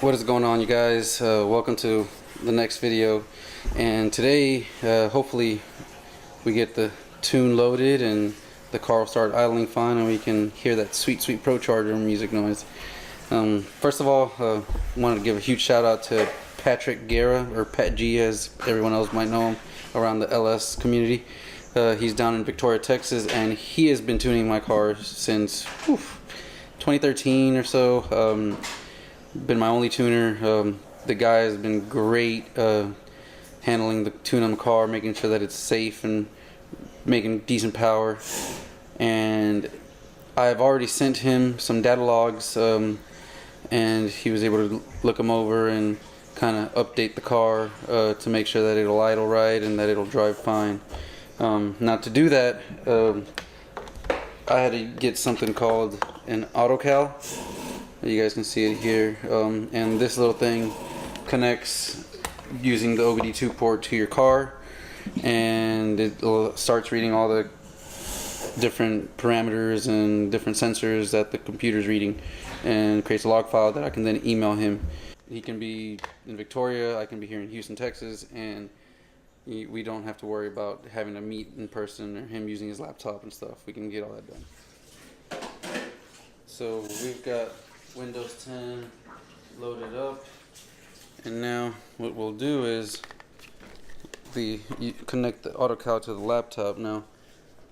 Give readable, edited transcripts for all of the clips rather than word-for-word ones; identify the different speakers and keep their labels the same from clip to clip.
Speaker 1: What is going on, you guys? Welcome to the next video, and today hopefully we get the tune loaded and the car will start idling fine and we can hear that sweet Pro Charger music noise. First of all, wanted to give a huge shout out to Patrick Guerra, or Pat G as everyone else might know him around the LS community. He's down in Victoria, Texas, and he has been tuning my car since 2013 or so. Been my only tuner. The guy has been great handling the tune on the car, making sure that it's safe and making decent power. And I've already sent him some data logs, and he was able to look them over and kind of update the car to make sure that it'll idle right and that it'll drive fine. Now to do that, I had to get something called an autocal. You guys can see it here, and this little thing connects using the OBD2 port to your car, and it starts reading all the different parameters and different sensors that the computer's reading, and creates a log file that I can then email him. He can be in Victoria, I can be here in Houston, Texas, and we don't have to worry about having to meet in person or him using his laptop and stuff. We can get all that done. So we've got Windows 10 loaded up, and now what we'll do is you connect the autocal to the laptop. Now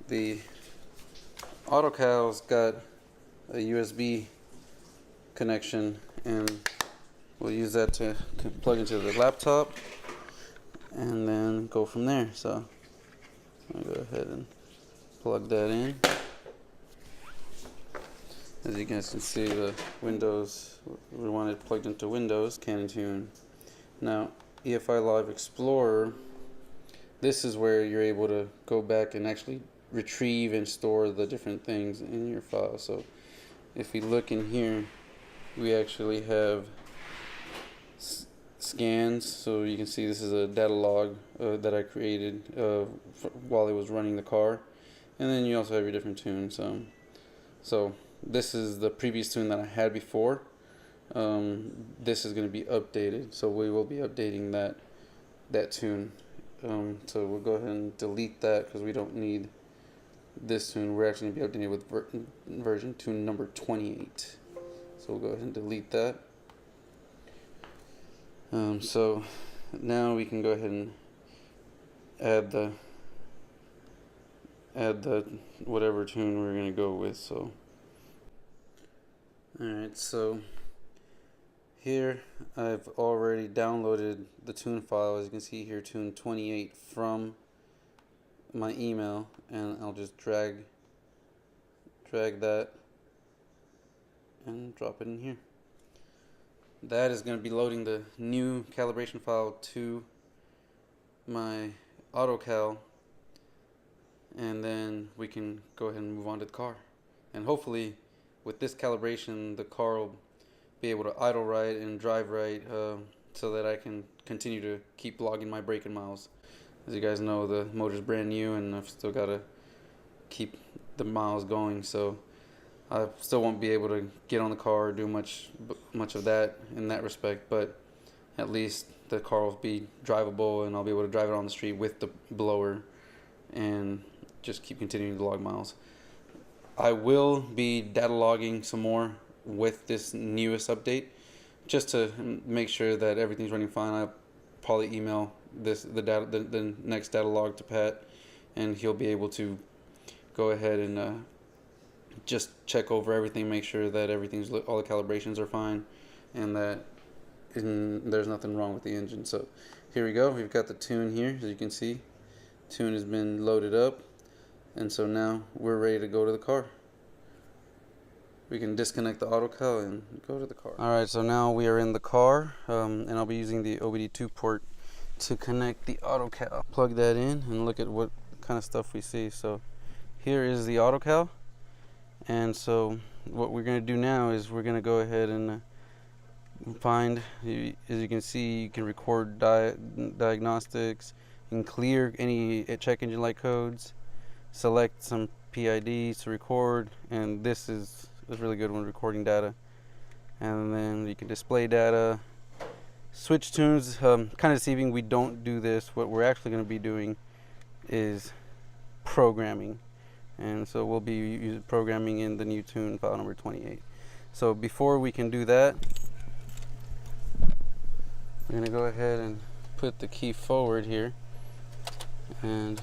Speaker 1: the autocal's got a USB connection, and we'll use that to plug into the laptop and then go from there. So I'll go ahead and plug that in. As you guys can see, the Windows, we want it plugged into Windows, can tune. Now, EFI Live Explorer, this is where you're able to go back and actually retrieve and store the different things in your file. So if we look in here, we actually have scans. So you can see this is a data log that I created while it was running the car. And then you also have your different tunes. So this is the previous tune that I had before. This is going to be updated, so we will be updating that tune. So we'll go ahead and delete that because we don't need this tune. We're actually going to be updating it with version tune number 28. So we'll go ahead and delete that. So now we can go ahead and add the whatever tune we're going to go with. So alright, so here I've already downloaded the tune file, as you can see here, tune 28 from my email, and I'll just drag that and drop it in here. That is going to be loading the new calibration file to my autocal, and then we can go ahead and move on to the car. And hopefully with this calibration, the car will be able to idle right and drive right, so that I can continue to keep logging my braking miles. As you guys know, the motor's brand new and I've still got to keep the miles going, so I still won't be able to get on the car or do much of that in that respect, but at least the car will be drivable and I'll be able to drive it on the street with the blower and just keep continuing to log miles. I will be data logging some more with this newest update, just to make sure that everything's running fine. I'll probably email the next data log to Pat, and he'll be able to go ahead and just check over everything, make sure that all the calibrations are fine, and that there's nothing wrong with the engine. So here we go. We've got the tune here, as you can see. Tune has been loaded up. And so now we're ready to go to the car. We can disconnect the autocal and go to the car. Alright, so now we are in the car, and I'll be using the OBD2 port to connect the autocal. Plug that in and look at what kind of stuff we see. So here is the autocal, and so what we're going to do now is we're going to go ahead and find, as you can see, you can record diagnostics, you can clear any check engine light codes, select some PIDs to record, and this is really good when recording data. and then you can display data, switch tunes. Kind of deceiving, we don't do this. What we're actually going to be doing is programming, and so we'll be programming in the new tune file number 28. So before we can do that, we're going to go ahead and put the key forward here, and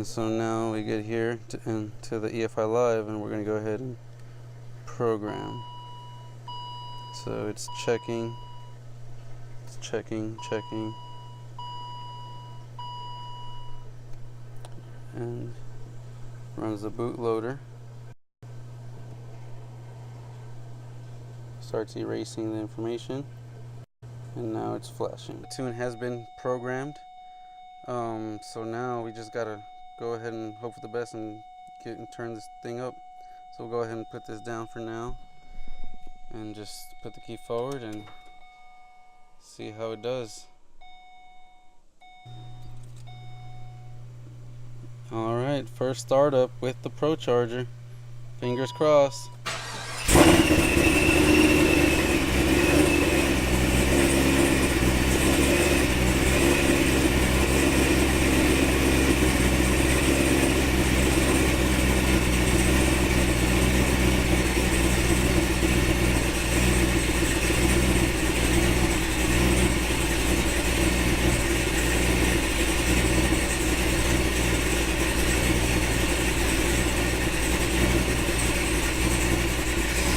Speaker 1: so now we get here to the EFI Live, and we're going to go ahead and program. So it's checking, checking, and runs the bootloader. Starts erasing the information, and now it's flashing. The tune has been programmed. So now we just gotta go ahead and hope for the best and turn this thing up. So we'll go ahead and put this down for now, and just put the key forward and see how it does. Alright, first startup with the Pro Charger. Fingers crossed.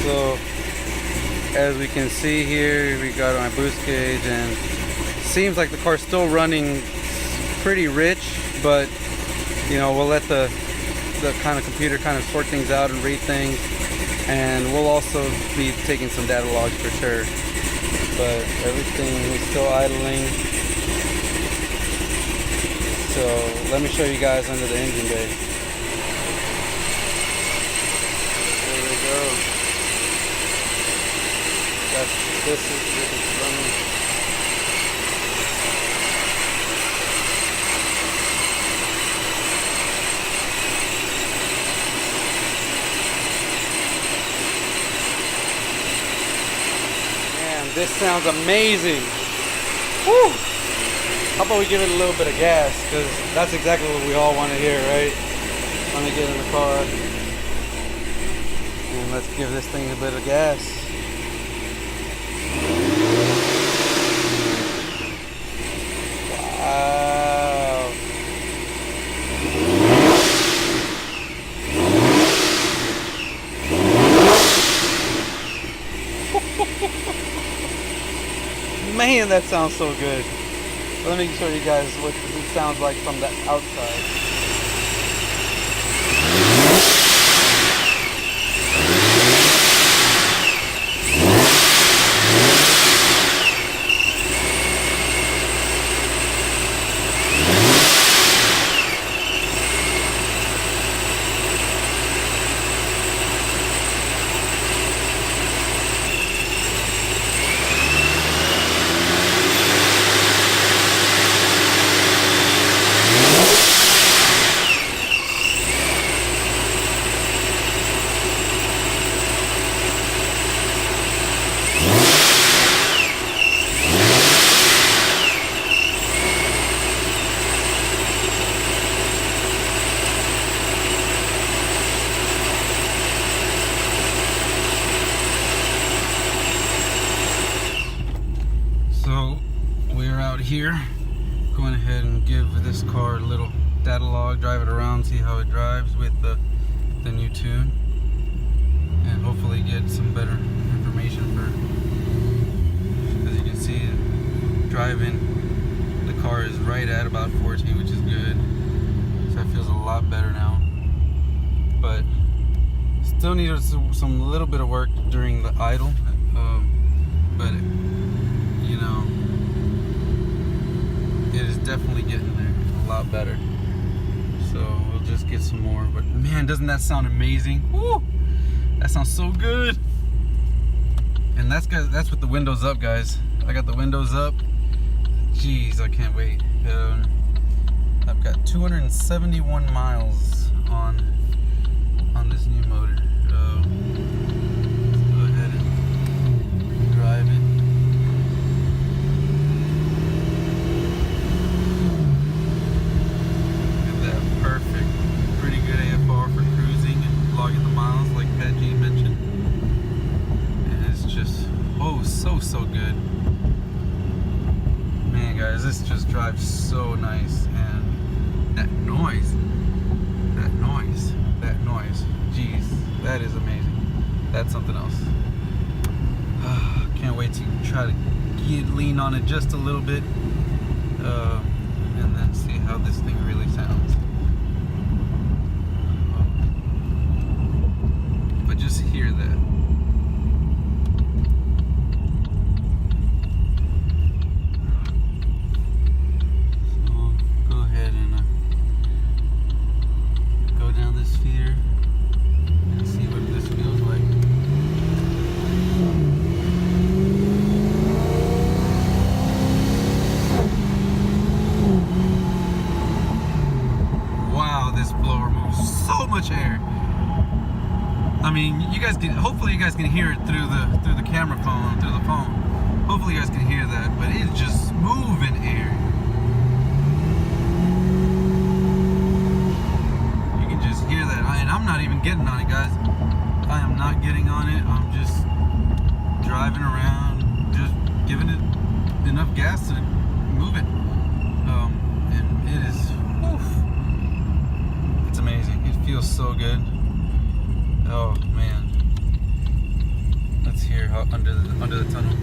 Speaker 1: So as we can see here, we got my boost gauge, and it seems like the car's still running pretty rich, but you know, we'll let the kind of computer kind of sort things out and read things, and we'll also be taking some data logs for sure. But everything is still idling. So let me show you guys under the engine bay. There we go. This is running. Man, this sounds amazing. Woo! How about we give it a little bit of gas, because that's exactly what we all want to hear, right? Let me get in the car and let's give this thing a bit of gas. Wow. Man, that sounds so good. Let me show you guys what it sounds like from the outside. Here, going ahead and give this car a little data log, drive it around, see how it drives with the new tune, and hopefully get some better information for, as you can see, driving, the car is right at about 14, which is good, so it feels a lot better now, but still needed some little bit of work during the idle, but you know, it is definitely getting there a lot better. So we'll just get some more. But man, doesn't that sound amazing? Woo! That sounds so good. And that's with the windows up, guys. I got the windows up. Jeez, I can't wait. I've got 271 miles on on this new motor. Let's go ahead and drive it. Look at that, perfect. Pretty good AFR for cruising and logging the miles like Pat G mentioned. And it's just, oh, so good. Man, guys, this just drives so nice. And that noise, jeez, that is amazing. That's something else. Can't wait to try to lean on it just a little bit, and then see how this thing really sounds. But just hear that. Much air. I mean, you guys can, hopefully you guys can hear it through the camera phone, through the phone. Hopefully you guys can hear that, but it's just moving air. You can just hear that. And I'm not even getting on it, guys. I am not getting on it. I'm just driving around, just giving it enough gas to move it. And it is, woof. It's amazing. It feels so good. Oh man. Let's hear how under the tunnel.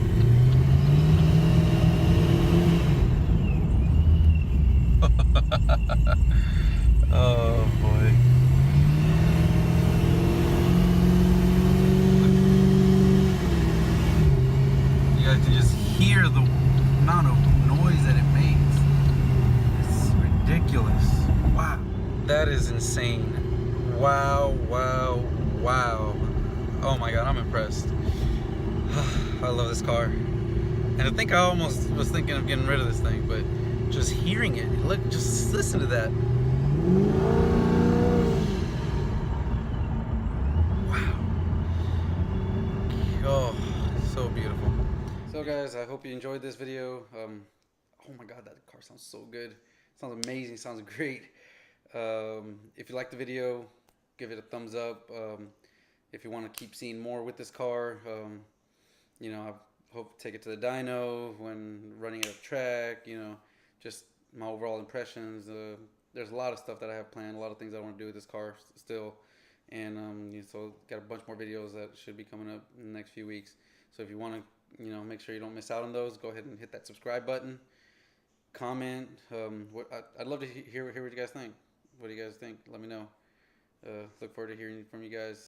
Speaker 1: Oh boy. You guys can just hear the amount of noise that it makes. It's ridiculous. Wow. That is insane. Wow. Oh my god, I'm impressed. I love this car. And I think I almost was thinking of getting rid of this thing, but just hearing it, look, just listen to that. Wow. Oh, so beautiful. So guys, I hope you enjoyed this video. Oh my god, that car sounds so good. It sounds amazing, sounds great. If you like the video, give it a thumbs up. If you want to keep seeing more with this car, you know, I hope to take it to the dyno when running at a track, you know, just my overall impressions. There's a lot of stuff that I have planned, a lot of things I want to do with this car still. And so got a bunch more videos that should be coming up in the next few weeks. So if you want to, you know, make sure you don't miss out on those, go ahead and hit that subscribe button. Comment. I'd love to hear what you guys think. What do you guys think? Let me know. Look forward to hearing from you guys.